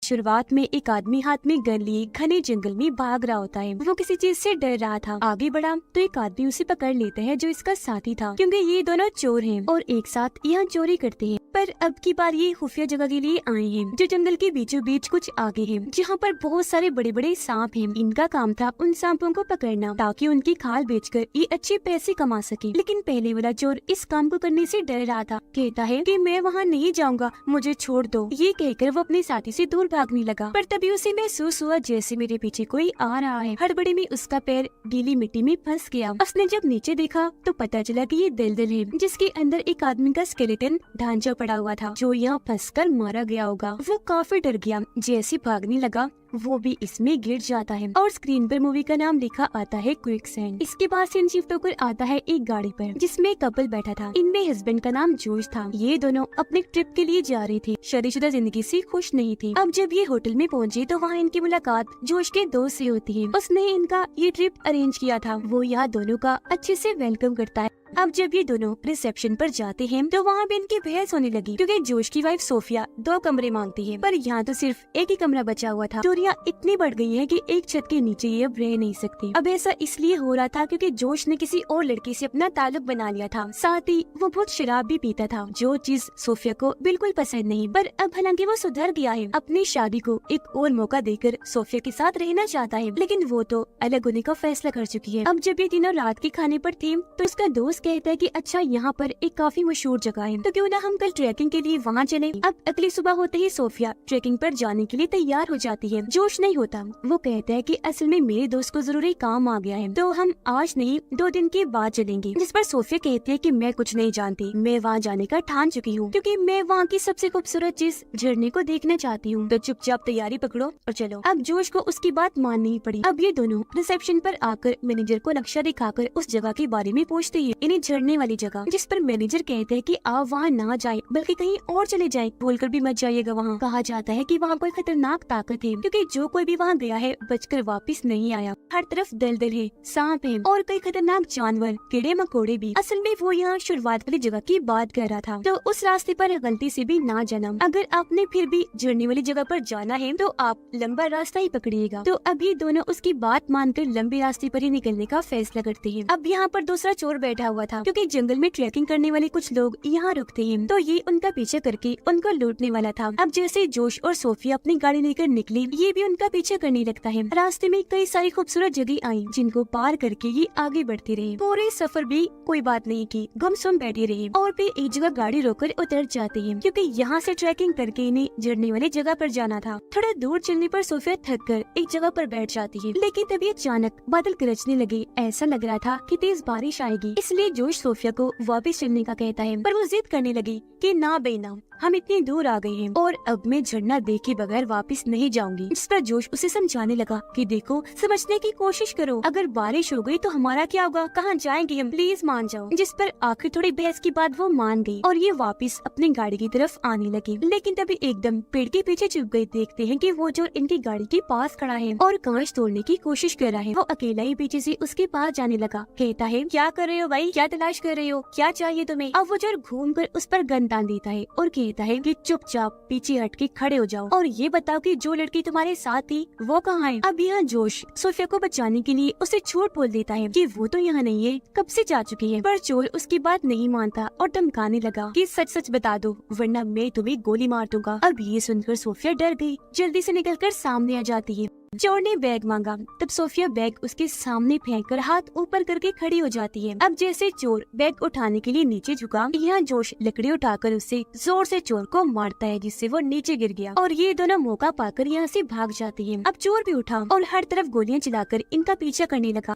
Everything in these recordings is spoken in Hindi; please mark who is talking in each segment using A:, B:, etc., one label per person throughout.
A: शुरुआत में एक आदमी हाथ में गन लिए घने जंगल में भाग रहा होता है। वो किसी चीज से डर रहा था। आगे बढ़ा तो एक आदमी उसे पकड़ लेता है जो इसका साथी था, क्योंकि ये दोनों चोर हैं और एक साथ यहाँ चोरी करते हैं। पर अब की बार ये खुफिया जगह के लिए आए हैं जो जंगल के बीचों बीच कुछ आगे है, जहाँ पर बहुत सारे बड़े बड़े सांप हैं। इनका काम था उन सांपों को पकड़ना ताकि उनकी खाल बेचकर ये अच्छे पैसे कमा सके। लेकिन पहले वाला चोर इस काम को करने से डर रहा था। कहता है कि मैं वहाँ नहीं जाऊँगा, मुझे छोड़ दो। ये कहकर वो अपने साथी से दूर भागने लगा। पर तभी उसे महसूस हुआ जैसे मेरे पीछे कोई आ रहा है। हड़बड़ी में उसका पैर गीली मिट्टी में फंस गया। उसने जब नीचे देखा तो पता चला कि ये दलदल है जिसके अंदर एक आदमी का स्केलेटन ढांचा पड़ा हुआ था जो यहाँ फंसकर मारा गया होगा। वो काफी डर गया। जैसे भागने लगा वो भी इसमें गिर जाता है और स्क्रीन पर मूवी का नाम लिखा आता है क्विकसैंड। इसके बाद सीन शिफ्ट होकर आता है एक गाड़ी पर जिसमें कपल बैठा था। इनमें हस्बैंड का नाम जोश था। ये दोनों अपने ट्रिप के लिए जा रहे थे। शादीशुदा जिंदगी से खुश नहीं थे। अब जब ये होटल में पहुंचे तो वहाँ इनकी मुलाकात जोश के दोस्त से होती है। उसने इनका ये ट्रिप अरेंज किया था। वो यहाँ दोनों का अच्छे से वेलकम करता है। अब जब ये दोनों रिसेप्शन पर जाते हैं तो वहाँ भी इनकी बहस होने लगी, क्योंकि जोश की वाइफ सोफिया 2 कमरे मांगती है, पर यहाँ तो सिर्फ एक ही कमरा बचा हुआ था। चोरियां इतनी बढ़ गई है कि एक छत के नीचे ये अब रह नहीं सकती। अब ऐसा इसलिए हो रहा था क्योंकि जोश ने किसी और लड़की से अपना ताल्लुक बना लिया था। साथ ही वो बहुत शराब भी पीता था, जो चीज सोफिया को बिल्कुल पसंद नहीं। पर अब हालांकि वो सुधर गया है। अपनी शादी को एक और मौका देकर सोफिया के साथ रहना चाहता है, लेकिन वो तो अलग होने का फैसला कर चुकी है। अब जब ये तीनों रात के खाने पर थे तो उसका दोस्त कहता है कि अच्छा यहाँ पर एक काफी मशहूर जगह है, तो क्यों ना हम कल ट्रैकिंग के लिए वहाँ चलें। अब अगली सुबह होते ही सोफिया ट्रैकिंग पर जाने के लिए तैयार हो जाती है। जोश नहीं होता। वो कहता है कि असल में मेरे दोस्त को जरूरी काम आ गया है, तो हम आज नहीं 2 दिन के बाद चलेंगे। जिस पर सोफिया कहती है कि मैं कुछ नहीं जानती, मैं वहाँ जाने का ठान चुकी हूँ, क्योंकि मैं वहाँ की सबसे खूबसूरत चीज झरने को देखना चाहती हूँ। तो चुपचाप तैयारी पकड़ो और चलो। अब जोश को उसकी बात माननी पड़ी। अब ये दोनों रिसेप्शन पर आकर मैनेजर को नक्शा दिखाकर उस जगह के बारे में पूछते हैं, इन्हें झरने वाली जगह, जिस पर मैनेजर कहते हैं कि आप वहाँ ना जाएं, बल्कि कहीं और चले जाएं, बोलकर भी मत जाइएगा वहाँ। कहा जाता है कि वहाँ कोई खतरनाक ताकत है, क्योंकि जो कोई भी वहाँ गया है बचकर वापस नहीं आया। हर तरफ दलदल है, सांप है और कई खतरनाक जानवर, कीड़े मकोड़े भी। असल में वो यहाँ शुरुआत वाली जगह की बात कर रहा था। तो उस रास्ते पर गलती से भी ना जाना। अगर आपने फिर भी झरने वाली जगह पर जाना है तो आप लंबा रास्ता ही पकड़िएगा। तो अभी दोनों उसकी बात मानकर लंबे रास्ते पर ही निकलने का फैसला करते हैं। अब यहाँ पर दूसरा चोर बैठा हुआ था, क्योंकि जंगल में ट्रैकिंग करने वाले कुछ लोग यहाँ रुकते हैं, तो ये उनका पीछे करके उनको लूटने वाला था। अब जैसे जोश और सोफिया अपनी गाड़ी लेकर निकली, ये भी उनका पीछे करने लगता है। रास्ते में कई सारी खूबसूरत जगह आई, जिनको पार करके ये आगे बढ़ते रहे। पूरे सफर भी कोई बात नहीं की, गुमसुम बैठे रहे और फिर एक जगह गाड़ी रोककर उतर जाते हैं, क्योंकि यहाँ से ट्रैकिंग करके इन्हें झरने वाली जगह पर जाना था। थोड़ा दूर चलने पर सोफिया थक कर एक जगह पर बैठ जाती है, लेकिन तभी अचानक बादल गरजने लगे। ऐसा लग रहा था कि तेज बारिश आएगी, इसलिए जोश सोफिया को वापस चलने का कहता है, पर वो जिद करने लगी कि ना बेना, हम इतनी दूर आ गए हैं और अब मैं झरना देखे बगैर वापस नहीं जाऊंगी। जिस पर जोश उसे समझाने लगा कि देखो, समझने की कोशिश करो, अगर बारिश हो गई तो हमारा क्या होगा, कहाँ जाएंगे हम, प्लीज मान जाओ। जिस पर आखिर थोड़ी बहस के बाद वो मान गई और ये वापस अपनी गाड़ी की तरफ आने लगी। लेकिन तभी एकदम पेड़ के पीछे छुप गई। देखते हैं कि वो चोर इनकी गाड़ी के पास खड़ा है और कांच तोड़ने की कोशिश कर रहा है। वो अकेला ही पीछे से उसके पास जाने लगा। कहता है, क्या कर रहे हो भाई, क्या तलाश कर रहे हो, क्या चाहिए तुम्हें। अब वो चोर घूम कर उस पर गन तान देता है और कहता है कि चुपचाप पीछे हट के खड़े हो जाओ और ये बताओ कि जो लड़की तुम्हारे साथ थी वो कहाँ है। अब यहाँ जोश सोफिया को बचाने के लिए उसे झूठ बोल देता है कि वो तो यहाँ नहीं है, कब से जा चुकी है। पर चोर उसकी बात नहीं मानता और धमकाने लगा कि सच सच बता दो वरना मैं तुम्हें गोली मार दूंगा। अब ये सुनकर सोफिया डर गई, जल्दी से निकलकर सामने आ जाती है। चोर ने बैग मांगा, तब सोफिया बैग उसके सामने फेंककर हाथ ऊपर करके खड़ी हो जाती है। अब जैसे चोर बैग उठाने के लिए नीचे झुका, यहाँ जोश लकड़ी उठाकर उससे जोर से चोर को मारता है, जिससे वो नीचे गिर गया और ये दोनों मौका पाकर यहाँ से भाग जाती है। अब चोर भी उठा और हर तरफ गोलियां चलाकर इनका पीछा करने लगा।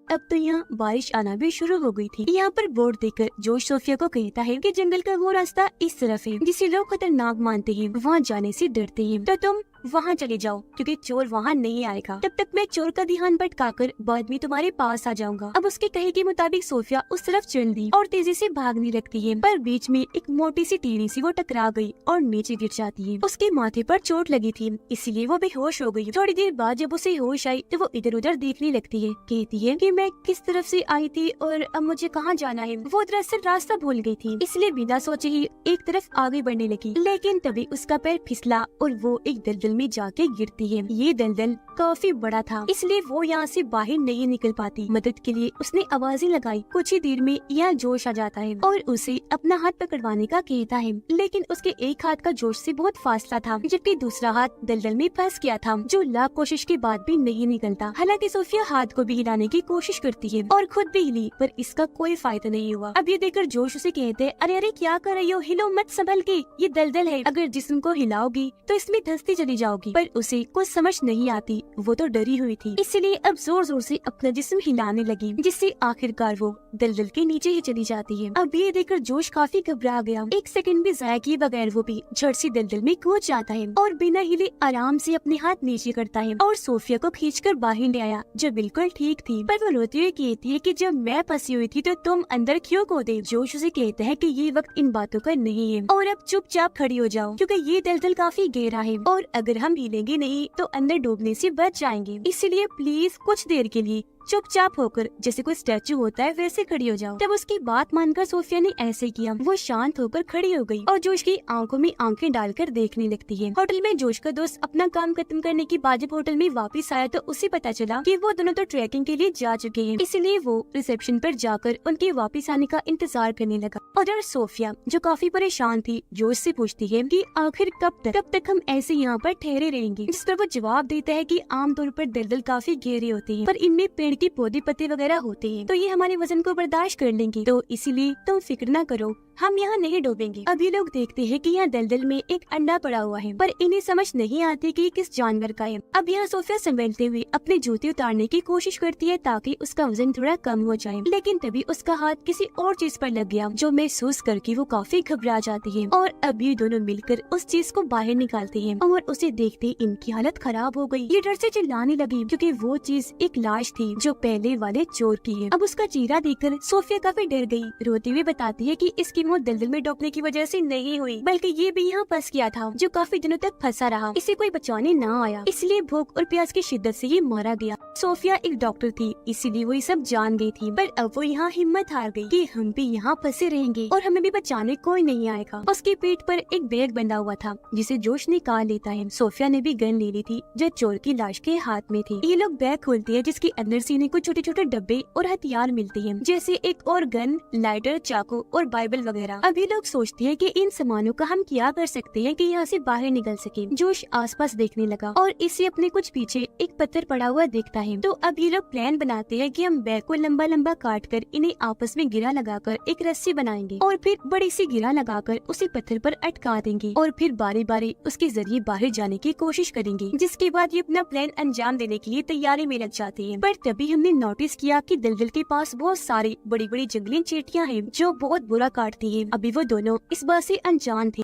A: अब तो यहाँ बारिश आना भी शुरू हो गई थी। यहाँ पर बोर्ड देखकर जोश सोफिया को कहता है कि जंगल का वो रास्ता इस तरफ है जिसे लोग खतरनाक मानते हैं, वहाँ जाने से डरते हैं, तो तुम वहाँ चले जाओ क्योंकि चोर वहाँ नहीं आएगा। तब तक मैं चोर का ध्यान भटकाकर बाद में तुम्हारे पास आ जाऊंगा। अब उसके कहे के मुताबिक सोफिया उस तरफ चल दी और तेजी से भागने लगती है, पर बीच में एक मोटी सी टीनी सी वो टकरा गई और नीचे गिर जाती है। उसके माथे पर चोट लगी थी, इसीलिए वो बेहोश हो गई। थोड़ी देर बाद जब उसे होश आई तो वो इधर उधर देखने लगती है। कहती है कि मैं किस तरफ से आई थी और अब मुझे कहाँ जाना है। वो दरअसल रास्ता भूल गई थी, इसलिए बिना सोचे ही एक तरफ आगे बढ़ने लगी, लेकिन तभी उसका पैर फिसला और वो एक दलदल में जाके गिरती है। ये दलदल काफी बड़ा था, इसलिए वो यहाँ से बाहर नहीं निकल पाती। मदद के लिए उसने आवाजें लगाई। कुछ ही देर में यहाँ जोश आ जाता है और उसे अपना हाथ पकड़वाने का कहता है, लेकिन उसके एक हाथ का जोश से बहुत फासला था, जबकि दूसरा हाथ दलदल में फंस गया था, जो लाख कोशिश के बाद भी नहीं निकलता। हालांकि सोफिया हाथ को भी हिलाने की कोशिश करती है और खुद भी हिली, पर इसका कोई फायदा नहीं हुआ। अब ये देखकर जोश उसे कहते हैं, अरे अरे क्या कर रही हो, हिलो मत, संभल के, ये दलदल है, अगर जिस्म को हिलाओगी तो इसमें धंसती चली जाओगी। पर उसे कुछ समझ नहीं आती, वो तो डरी हुई थी, इसलिए अब जोर जोर से अपना जिस्म हिलाने लगी, जिससे आखिरकार वो दलदल के नीचे ही चली जाती है। अब ये देखकर जोश काफी घबरा गया। एक सेकंड भी जाया किए बगैर वो भी झट से दलदल में कूद जाता है और बिना हिले आराम से अपने हाथ नीचे करता है और सोफिया को खींचकर बाहर ले आया, जो बिल्कुल ठीक थी। पर वो रोते हुए कहती है कि जब मैं फंसी हुई थी तो तुम अंदर क्यों कूदे। जोश उसे कहता है कि ये वक्त इन बातों का नहीं है और अब चुपचाप खड़ी हो जाओ, क्योंकि ये दलदल काफी गहरा है और अगर हम हिलेंगे नहीं तो अंदर डूबने से बच जाएंगे, इसलिए प्लीज कुछ देर के लिए चुपचाप होकर जैसे कोई स्टैचू होता है वैसे खड़ी हो जाओ। तब उसकी बात मानकर सोफिया ने ऐसे किया। वो शांत होकर खड़ी हो गई और जोश की आंखों में आंखें डालकर देखने लगती है। होटल में जोश का दोस्त अपना काम खत्म करने के बाद जब होटल में वापस आया तो उसे पता चला कि वो दोनों तो ट्रैकिंग के लिए जा चुके हैं, इसलिए वो रिसेप्शन पर जाकर उनके वापस आने का इंतजार करने लगा। उधर सोफिया जो काफी परेशान थी जोश से पूछती है कि आखिर कब तक हम ऐसे यहाँ पर ठहरे रहेंगे, जिस पर वो जवाब देता है कि आमतौर पर दलदल काफी गहरे होते हैं, पर इनमें पेड़ के पौधे पत्ते वगैरह होते हैं, तो ये हमारे वजन को बर्दाश्त कर लेंगे, तो इसीलिए तुम फिक्र ना करो, हम यहाँ नहीं डूबेंगे। अभी लोग देखते हैं कि यहाँ दलदल में एक अंडा पड़ा हुआ है, पर इन्हें समझ नहीं आती कि किस जानवर का है। अब यहाँ सोफिया संभलते हुए अपने जूते उतारने की कोशिश करती है ताकि उसका वजन थोड़ा कम हो जाए, लेकिन तभी उसका हाथ किसी और चीज पर लग गया, जो महसूस करके वो काफी घबरा जाती है और अब ये दोनों मिलकर उस चीज को बाहर निकालते हैं और उसे देखते इनकी हालत खराब हो गई। ये डर से चिल्लाने लगी क्योंकि वो चीज एक लाश थी जो पहले वाले चोर की है। अब उसका चेहरा देखकर सोफिया काफी डर गई। रोती हुई बताती है कि इसकी मौत दलदल में डूबने की वजह से नहीं हुई, बल्कि ये भी यहाँ फंस गया था, जो काफी दिनों तक फंसा रहा, इसे कोई बचाने ना आया, इसलिए भूख और प्यास की शिद्दत से ये मारा गया। सोफिया एक डॉक्टर थी, इसीलिए वो ये सब जान गई थी, पर अब वो यहाँ हिम्मत हार गई कि हम भी यहाँ फंसे रहेंगे और हमें भी बचाने कोई नहीं आएगा। उसकी पीठ पर एक बैग बंधा हुआ था जिसे जोश निकाल लेता है। सोफिया ने भी गन ले ली थी जो चोर की लाश के हाथ में थी। ये लोग बैग खोलते हैं जिसके अंदर से इन्हें कुछ छोटे छोटे डब्बे और हथियार मिलते हैं, जैसे एक और गन, लाइटर, चाकू और बाइबल वगैरह। अभी लोग सोचते हैं कि इन सामानों का हम क्या कर सकते हैं कि यहाँ से बाहर निकल सके। जोश आसपास देखने लगा और इसे अपने कुछ पीछे एक पत्थर पड़ा हुआ दिखता है, तो अब ये लोग प्लान बनाते हैं कि हम बैग को लंबा लंबा काट कर इन्हें आपस में गिरा लगाकर एक रस्सी बनाएंगे और फिर बड़ी सी गिरा लगाकर उसे पत्थर पर अटका देंगे और फिर बारी बारी उसके जरिए बाहर जाने की कोशिश करेंगे, जिसके बाद ये अपना प्लान अंजाम देने के लिए तैयारी में लग जाते हैं। पर तभी हमने नोटिस किया कि दलदल के पास बहुत सारी बड़ी बड़ी जंगली चींटियां हैं जो बहुत बुरा काटती है। अभी वो दोनों इस बात से अनजान थे।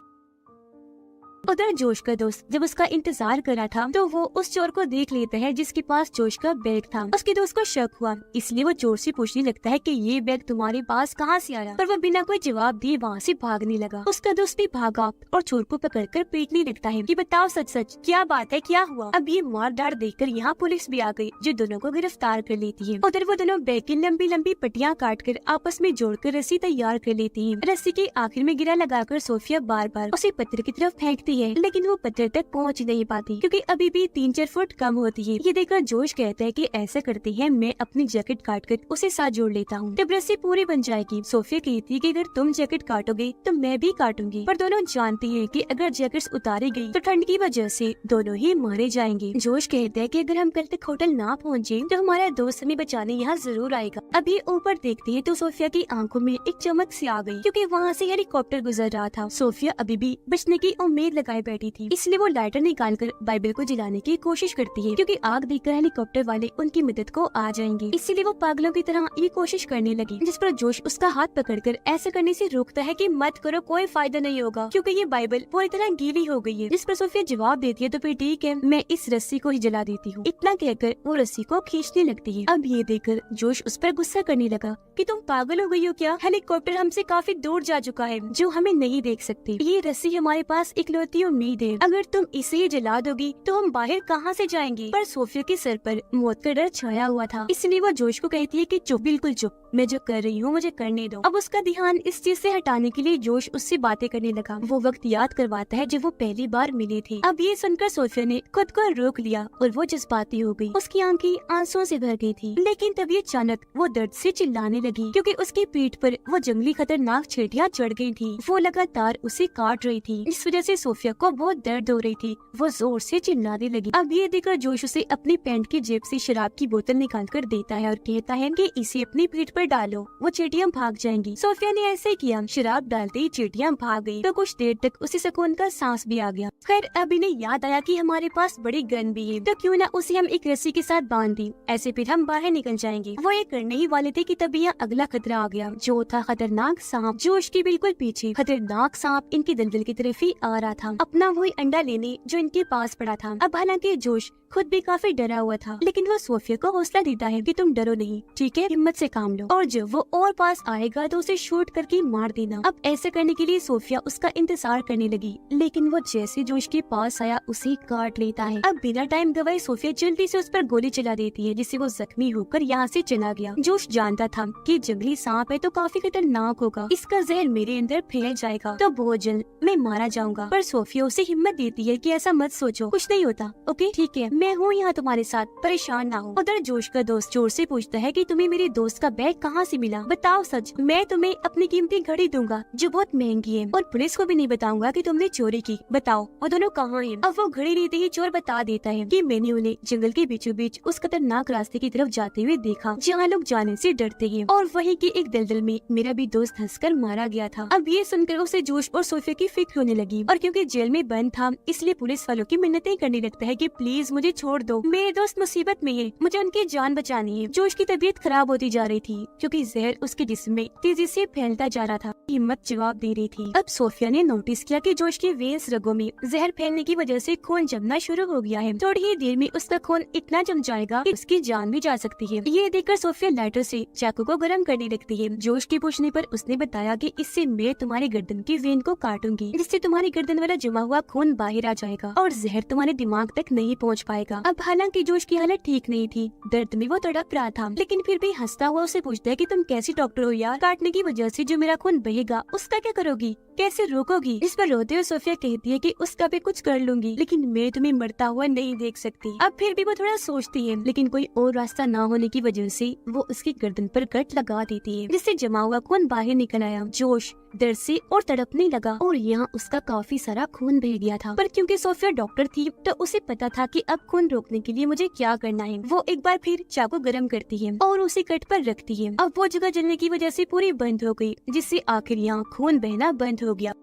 A: उधर जोश का दोस्त जब उसका इंतजार कर रहा था तो वो उस चोर को देख लेता है जिसके पास जोश का बैग था। उसके दोस्त को शक हुआ, इसलिए वो चोर से पूछने लगता है कि ये बैग तुम्हारे पास कहाँ से आया, पर वो बिना कोई जवाब दिए वहाँ से भागने लगा। उसका दोस्त भी भागा और चोर को पकड़कर पीटने लगता है कि बताओ सच सच क्या बात है, क्या हुआ। अब ये मार डार देखकर यहाँ पुलिस भी आ गई जो दोनों को गिरफ्तार कर लेती है। उधर वो दोनों बैग की लंबी लंबी पट्टियाँ काट कर आपस में जोड़कर रस्सी तैयार कर लेती है। रस्सी के आखिर में गिरा लगाकर सोफिया बार बार उसे पत्थर की तरफ फेंकती है, लेकिन वो पत्थर तक पहुंच नहीं पाती क्योंकि अभी भी 3-4 फुट कम होती है। ये देखकर जोश कहता है कि ऐसा करते हैं, मैं अपनी जैकेट काट कर उसे साथ जोड़ लेता हूँ, तब रस्सी पूरी बन जाएगी। सोफिया कहती है कि अगर तुम जैकेट काटोगे तो मैं भी काटूंगी, पर दोनों जानती है कि अगर जैकेट उतारी गई तो ठंड की वजह से दोनों ही मारे जाएंगे। जोश कहता है कि अगर हम कल तक होटल ना पहुँचे तो हमारा दोस्त हमें बचाने यहाँ जरूर आएगा। अभी ऊपर देखती है तो सोफिया की आंखों में एक चमक सी आ गई क्योंकि वहाँ से हेलीकॉप्टर गुजर रहा था। सोफिया अभी भी बचने की उम्मीद लगाए बैठी थी, इसलिए वो लाइटर निकालकर बाइबल को जलाने की कोशिश करती है क्योंकि आग देखकर हेलीकॉप्टर वाले उनकी मदद को आ जाएंगे। इसीलिए वो पागलों की तरह ये कोशिश करने लगी, जिस पर जोश उसका हाथ पकड़कर ऐसा करने से रोकता है कि मत करो, कोई फायदा नहीं होगा क्योंकि ये बाइबल पूरी तरह गीली हो गई है। जिस पर सोफिया जवाब देती है तो फिर ठीक है, मैं इस रस्सी को ही जला देती हूँ। इतना कहकर वो रस्सी को खींचने लगती है। अब ये देखकर जोश उस पर गुस्सा करने लगा कि तुम पागल हो गई हो क्या? हेलीकॉप्टर हमसे काफी दूर जा चुका है जो हमें नहीं देख सकती। ये रस्सी हमारे पास इकलौती उम्मीद है, अगर तुम इसे ही जला दोगी तो हम बाहर कहाँ से जाएंगे? पर सोफिया के सर पर मौत का डर छाया हुआ था, इसलिए वो जोश को कहती है कि चुप, बिल्कुल चुप, मैं जो कर रही हूँ मुझे करने दो। अब उसका ध्यान इस चीज से हटाने के लिए जोश उससे बातें करने लगा। वो वक्त याद करवाता है जब वो पहली बार मिले थे। अब ये सुनकर सोफिया ने खुद को रोक लिया और वो जज्बाती हो गई। उसकी आंखें आंसुओं से भर गई थी। लेकिन तभी अचानक वो दर्द से चिल्लाने लगी क्योंकि उसकी पीठ पर वो जंगली खतरनाक चींटियां चढ़ गई थी। वो लगातार उसे काट रही थी, इस वजह से सोफिया को बहुत दर्द हो रही थी। वो जोर से चिल्लाने लगी। अब ये देखकर जोश उसे अपनी पैंट की जेब से शराब की बोतल निकाल कर देता है और कहता है कि इसे अपनी पीठ पर डालो, वो चींटियां भाग जाएंगी। सोफिया ने ऐसे ही किया। शराब डालते ही चींटियां भाग गई तो कुछ देर तक उसे सुकून का सांस भी आ गया। खैर अब इन्हें याद आया कि हमारे पास बड़ी गन भी है, तो क्यों ना उसे हम एक रस्सी के साथ बांध दी, ऐसे फिर हम बाहर निकल जाएंगे। वो ये करने ही वाले थे कि तभी यहाँ अगला खतरा आ गया, जो था खतरनाक सांप। जोश के बिल्कुल पीछे खतरनाक सांप इनकी दलदल की तरफ ही आ रहा था, अपना वही अंडा लेने जो इनके पास पड़ा था। अब हालांकि जोश खुद भी काफी डरा हुआ था, लेकिन वो सोफिया को हौसला देता है कि तुम डरो नहीं, ठीक है, हिम्मत से काम लो, और जब वो और पास आएगा तो उसे शूट करके मार देना। अब ऐसे करने के लिए सोफिया उसका इंतजार करने लगी, लेकिन वो जैसे जोश के पास आया उसे काट लेता है। अब बिना टाइम गवाए सोफिया जल्दी से उस पर गोली चला देती है, जिससे वो जख्मी होकर यहाँ से चला गया। जोश जानता था कि जंगली सांप है तो काफी खतरनाक होगा, इसका जहर मेरे अंदर फैल जाएगा तो बहुत जल्द मैं मारा जाऊंगा। पर सोफिया उसे हिम्मत देती है कि ऐसा मत सोचो, कुछ नहीं होता, ओके ठीक है, मैं हूँ यहाँ तुम्हारे साथ, परेशान ना हो। उधर जोश का दोस्त जोर से पूछता है कि तुम्हें मेरे दोस्त का बैग कहाँ से मिला, बताओ सच, मैं तुम्हें अपनी कीमती घड़ी दूंगा जो बहुत महंगी है, और पुलिस को भी नहीं बताऊंगा कि तुमने चोरी की, बताओ वो दोनों कहाँ हैं? अब वो घड़ी लेते ही चोर बता देता है कि मैंने उन्हें जंगल के बीचों बीच उस खतरनाक रास्ते की तरफ जाते हुए देखा जहाँ लोग जाने से डरते हैं, और वहीं की एक दलदल में मेरा भी दोस्त धंसकर मारा गया था। अब ये सुनकर उसे जोश और सोफिया की फिक्र होने लगी, और क्योंकि जेल में बंद था इसलिए पुलिस वालों की मिन्नतें करने लगता है कि प्लीज मुझे छोड़ दो, मेरे दोस्त मुसीबत में है, मुझे उनकी जान बचानी है। जोश की तबीयत खराब होती जा रही थी क्योंकि जहर उसके जिस्म में तेजी से फैलता जा रहा था। हिम्मत जवाब दे रही थी। अब सोफिया ने नोटिस किया कि जोश के वेन्स रगों में जहर फैलने की वजह से खून जमना शुरू हो गया है। थोड़ी ही देर में उसका खून इतना जम जाएगा कि उसकी जान भी जा सकती है। ये देखकर सोफिया लाइटर से चाकू को गर्म करने लगती है। जोश के पूछने पर उसने बताया कि इससे मैं तुम्हारी गर्दन की वेन को काटूंगी, जिससे तुम्हारी गर्दन वाला जमा हुआ खून बाहर आ जाएगा और जहर तुम्हारे दिमाग तक नहीं पहुंच पाएगा। अब हालांकि जोश की हालत ठीक नहीं थी, दर्द में वो तड़प रहा था, लेकिन फिर भी हंसता हुआ उसे पूछता है कि तुम कैसी डॉक्टर हो यार, काटने की वजह से जो मेरा खून बहेगा उसका क्या करोगी, कैसे रोकोगी? इस पर रोते हुए सोफिया कहती है कि उसका भी कुछ कर लूंगी, लेकिन मैं तुम्हें मरता हुआ नहीं देख सकती। अब फिर भी वो थोड़ा सोचती है, लेकिन कोई और रास्ता ना होने की वजह से वो उसकी गर्दन पर कट लगा देती है, जिससे जमा हुआ खून बाहर निकल आया। जोश दर्द से और तड़पने लगा और यहाँ उसका काफी सारा खून बह गया था, पर क्योंकि सोफिया डॉक्टर थी तो उसे पता था कि अब खून रोकने के लिए मुझे क्या करना है। वो एक बार फिर चाकू गरम करती है और उसे कट पर रखती है। अब वो जगह जलने की वजह से पूरी बंद हो गई, जिससे आखिर यहाँ खून बहना बंद हो गया।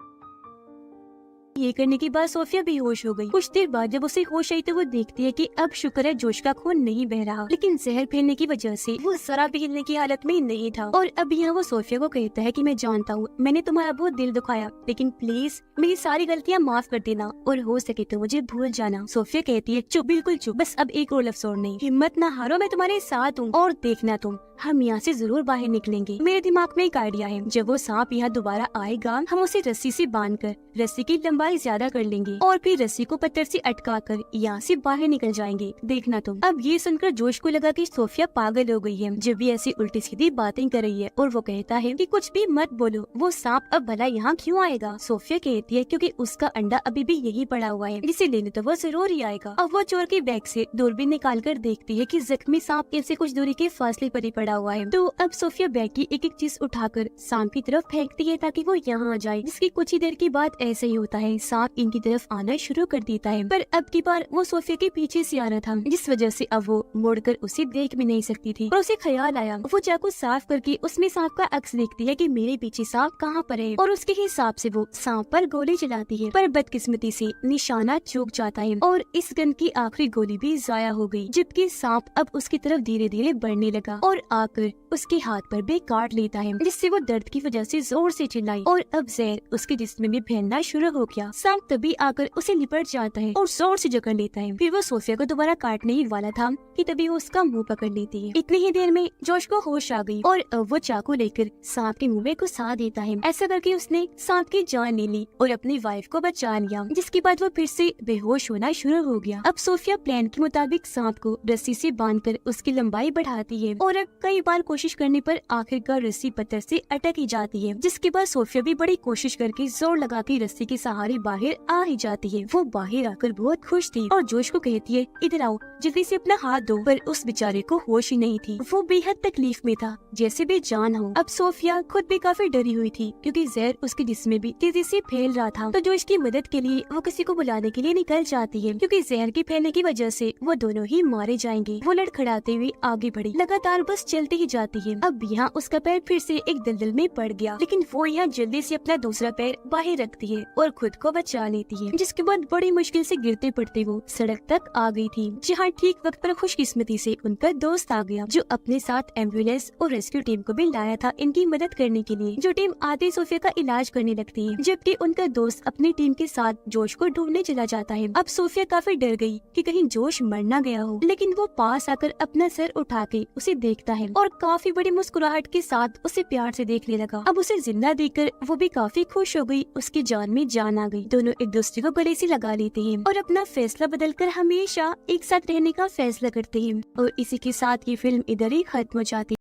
A: ये करने के बाद सोफिया बेहोश हो गई। कुछ देर बाद जब उसे होश आई तो वो देखती है कि अब शुक्र है जोश का खून नहीं बह रहा, लेकिन जहर फैलने की वजह से वो जरा भी हिलने की हालत में नहीं था। और अब यहाँ वो सोफिया को कहता है कि मैं जानता हूँ मैंने तुम्हारा बहुत दिल दुखाया, लेकिन प्लीज मेरी सारी गलतियाँ माफ कर देना और हो सके तो मुझे भूल जाना। सोफिया कहती है चुप, बिल्कुल चुप, बस अब एक और लफ्ज़ और नहीं, हिम्मत ना हारो, मैं तुम्हारे साथ हूँ और देखना तुम, हम यहाँ से जरूर बाहर निकलेंगे। मेरे दिमाग में एक आइडिया है, जब वो सांप यहाँ दोबारा आएगा हम उसे रस्सी से बांधकर रस्सी की लंबाई ज्यादा कर लेंगे और फिर रस्सी को पत्थर से अटका कर यहाँ से बाहर निकल जाएंगे, देखना तुम। अब ये सुनकर जोश को लगा कि सोफिया पागल हो गई है, जब भी ऐसी उल्टी सीधी बातें कर रही है, और वो कहता है कि कुछ भी मत बोलो, वो सांप अब भला यहाँ क्यों आएगा? सोफिया कहती है क्योंकि उसका अंडा अभी भी यही पड़ा हुआ है, जिसे लेने तो वो जरूर ही आएगा। अब वो चोर के बैग से दूरबीन निकाल कर देखती है कि जख्मी सांप इनसे कुछ दूरी के फासले पर ही पड़ा हुआ है। तो अब सोफिया बैग की एक एक चीज उठाकर सांप की तरफ फेंकती है ताकि वो यहाँ आ जाए, जिसकी कुछ ही देर के बाद ऐसे ही होता है। है सांप इनकी तरफ आना शुरू कर देता है, पर अब की बार वो सोफिया के पीछे से आ रहा था, जिस वजह से अब वो मुड़कर उसे देख भी नहीं सकती थी। और उसे ख्याल आया, वो चाकू साफ करके उसमें सांप का अक्स देखती है कि मेरे पीछे सांप कहाँ पर है, और उसके हिसाब से वो सांप पर गोली चलाती है, पर बदकिस्मती से निशाना चूक जाता है और इस गन की आखिरी गोली भी जाया हो गई, जबकि सांप अब उसकी तरफ धीरे धीरे बढ़ने लगा और आकर उसके हाथ पर भी काट लेता है, जिससे वो दर्द की वजह से जोर से चिल्लाई और अब जहर उसके जिस्म में फैलना शुरू हो गया। सांप तभी आकर उसे लिपट जाता है और जोर से जकड़ लेता है। फिर वो सोफिया को दोबारा काटने ही वाला था कि तभी वो उसका मुंह पकड़ लेती है। इतनी ही देर में जोश को होश आ गई और अब वो चाकू लेकर सांप के मुंह में घुसा देता है। ऐसा करके उसने सांप की जान ले ली और अपनी वाइफ को बचा लिया, जिसके बाद वो फिर से बेहोश होना शुरू हो गया। अब सोफिया प्लान के मुताबिक सांप को रस्सी से बांधकर उसकी लंबाई बढ़ाती है और अब कई बार कोशिश करने पर आखिरकार रस्सी पत्थर से अटक ही जाती है, जिसके बाद सोफिया भी बड़ी कोशिश करके जोर लगा के रस्सी के सहारे बाहर आ ही जाती है। वो बाहर आकर बहुत खुश थी और जोश को कहती है इधर आओ, जल्दी से अपना हाथ दो, पर उस बेचारे को होश ही नहीं थी। वो बेहद तकलीफ में था, जैसे बेजान हो। अब सोफिया खुद भी काफी डरी हुई थी क्योंकि जहर उसके जिस्म में भी तेजी से फैल रहा था, तो जोश की मदद के लिए वो किसी को बुलाने के लिए निकल जाती है क्योंकि जहर के फैलने की वजह से वो दोनों ही मारे जाएंगे। वो लड़खड़ाते हुए आगे बढ़ी, लगातार बस चलती ही जाती है। अब यहाँ उसका पैर फिर से एक दलदल में पड़ गया, लेकिन वो यहाँ जल्दी से अपना दूसरा पैर बाहर रखती है और खुद को बचा लेती है, जिसके बाद बड़ी मुश्किल से गिरते पड़ते वो सड़क तक आ गई थी, जहाँ ठीक वक्त पर खुशकिस्मती से उनका दोस्त आ गया, जो अपने साथ एम्बुलेंस और रेस्क्यू टीम को भी लाया था इनकी मदद करने के लिए। जो टीम आते सोफिया का इलाज करने लगती है, जबकि उनका दोस्त अपनी टीम के साथ जोश को ढूंढने चला जाता है। अब सोफिया काफी डर गई कि कहीं जोश मर ना गया हो, लेकिन वो पास आकर अपना सर उठा के उसे देखता है और काफी बड़ी मुस्कुराहट के साथ उसे प्यार से देखने लगा। अब उसे जिंदा देखकर वो भी काफी खुश हो गई, उसकी जान में जान आ गई। दोनों एक दूसरे को गले से लगा लेते हैं और अपना फैसला बदलकर हमेशा एक साथ रहने का फैसला करते हैं। और इसी के साथ ये फिल्म इधर ही खत्म हो जाती है।